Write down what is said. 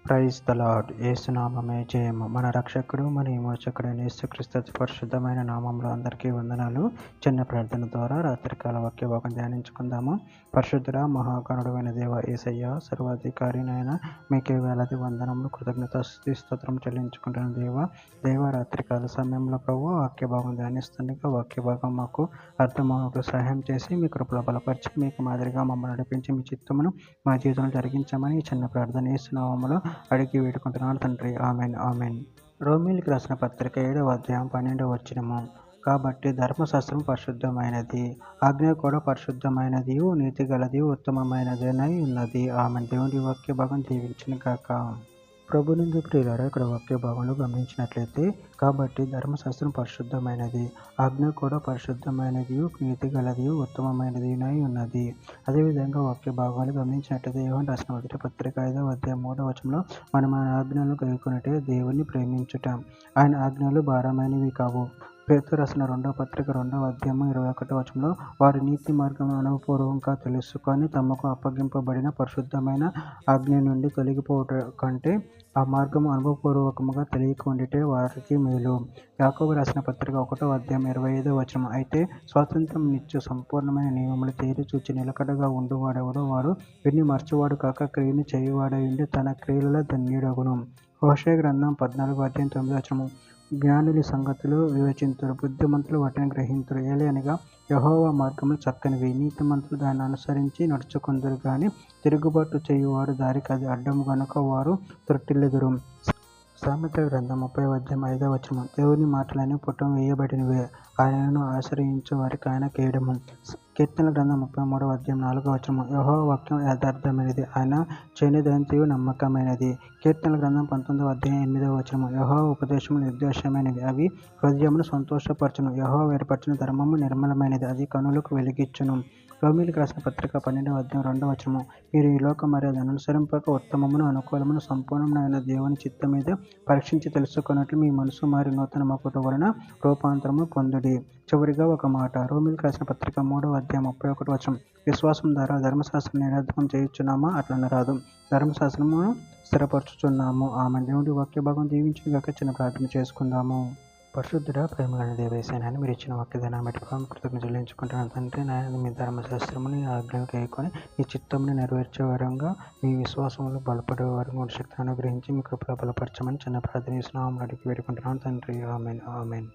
Praise the lord. యేసునామమే జయము. మన రక్షకుడు మన విమోచకుడైన యేసుక్రీస్తు అతి పరిశుద్ధమైన నామంలో అందరికీ వందనాలు. చిన్న ప్రార్థన ద్వారా రాత్రికాల వాక్య భాగం ధ్యానించుకుందాము. పరిశుద్ధుడ మహాగణుడైన దేవ యేసయ్య, సర్వాధికారినైన మీకే వేలాది వందనములు, కృతజ్ఞత స్తోత్రం చెల్లించుకుంటున్న దేవ రాత్రికాల సమయంలో ప్రభు వాక్య భాగం ధ్యానిస్తుండగా వాక్య భాగం మాకు అర్థమవుటకు సహాయం చేసి మీ కృపలో బలపరిచి మీకు మాదిరిగా మమ్మల్ని నడిపించి మీ చిత్తమును మా జీవితంలో జరిగించమని ఈ చిన్న ప్రార్థన యేసునామములో అడిగి వేడుకుంటున్నాను తండ్రి. Amen amen. రోమీయులకు రాసిన పత్రిక 7వ అధ్యాయం 12వ వచనము. కాబట్టి ధర్మశాస్త్రం పరిశుద్ధమైనది, ఆజ్ఞ కూడా పరిశుద్ధమైనది, నీతి గలది, ఉత్తమమైనదనై ఉన్నది. ఆమెన్. దేవుని వాక్య భాగం దీవించును గాక. ప్రభునందు ప్రియులారా, ఇక్కడ వాక్య భాగంలో గమనించినట్లయితే, కాబట్టి ధర్మశాస్త్రం పరిశుద్ధమైనది, ఆజ్ఞ కూడా పరిశుద్ధమైనది, నీతి గలది, ఉత్తమమైనదినై ఉన్నది. అదేవిధంగా వాక్య భాగాలు గమనించినట్లయితే యోహాను రాసిన మొదటి పత్రిక 5వ అధ్యాయం 3వ వచనంలో, మనం ఆయన ఆజ్ఞలను గైకొనుటే దేవుని ప్రేమించుట, ఆయన ఆజ్ఞలు భారమైనవి కావు. పేతురు రాసిన 2వ పత్రిక 2వ అధ్యాయం 21వ వచనంలో, వారి నీతి మార్గమును అనుభవపూర్వకంగా తెలుసుకొని తమకు అప్పగింపబడిన పరిశుద్ధమైన ఆజ్ఞ నుండి తొలగిపోవట కంటే ఆ మార్గము అనుభవపూర్వకముగా తెలియక ఉండిటే వారికి మేలు. యాకోబు రాసిన పత్రిక 1వ అధ్యాయం 25వ వచనం. అయితే స్వాతంత్రం నిత్య సంపూర్ణమైన నియమములు తేరి చూచి నిలకడగా ఉండువాడెవడో వాడు వీటిని మర్చివాడు కాక క్రియను చేయువాడై ఉండి తన క్రియలలో ధన్యుడగును. హోషేయ గ్రంథం 14వ అధ్యాయం 9వ వచనం. జ్ఞానులు సంగతులు వివేచింతురు, బుద్ధిమంతులు వాటిని గ్రహింతురు. ఏలయనగా యెహోవా మార్గములు చక్కనివి, నీతిమంతులు దాన్ని అనుసరించి నడుచుకొందురు గాని తిరుగుబాటు చేయువారు దారికి అది అడ్డము గనుక వారు త్రొట్టిల్లుదురు. సామెతల గ్రంథం 30వ అధ్యాయం 5వ వచనం. దేవుని మాటలన్నీ పుటం వేయబడినవే, ఆయనను ఆశ్రయించు వారికి ఆయన కేడము. కీర్తనల గ్రంథం 33వ అధ్యాయం 4వ వచనం. యెహోవా వాక్యం యథార్థమైనది, ఆయన చేయనిదంతయు నమ్మకమైనది. కీర్తనల గ్రంథం 19వ అధ్యాయం 8వ వచనం. యెహోవా ఉపదేశములు నిర్దోషమైనవి, అవి హృదయమును సంతోషపరచును. యెహోవా ఏర్పరచిన ధర్మము నిర్మలమైనది, అది కనులకు వెలిగిచ్చును. రోమీయులకు రాసిన పత్రిక 12వ అధ్యాయం 2వ వచనము. మీరు ఈ లోక మర్యాదను అనుసరింపక ఉత్తమమును అనుకూలమును సంపూర్ణమైన దేవుని చిత్తం మీద పరీక్షించి తెలుసుకున్నట్లు మీ మనసు మారి నూతన మకుట వలన రూపాంతరము పొందుడి. చివరిగా ఒక మాట. రోమీయులకు రాసిన పత్రిక 3వ అధ్యాయం 31వ వచనం. విశ్వాసం ద్వారా ధర్మశాస్త్రం నిరర్ధకం చేయుచున్నామా? అట్లనరాదు, ధర్మశాస్త్రమును స్థిరపరచుచున్నాము. ఆమె. దేవుడి వాక్య భాగం దీవించి గాక. చిన్న ప్రార్థన చేసుకుందాము. పరిశుద్ధుడా, ప్రేమగల దేవేశాయని మీరు ఇచ్చిన వాక్యదానాన్ని బట్టి కృతజ్ఞతలు చెల్లించుకుంటున్నాను తండ్రి. నాయన మీ ధర్మశాస్త్రముని ఆజ్ఞలు కైకొని మీ చిత్తముని నెరవేర్చే వరంగా మీ విశ్వాసంలో బలపడే వరంగా శక్తిని అనుగ్రహించి మీ కృపలో బలపరచమని చిన్న ప్రార్థన చేస్తున్నాము. అడిగి వేడుకుంటున్నాను తండ్రి. Amen amen.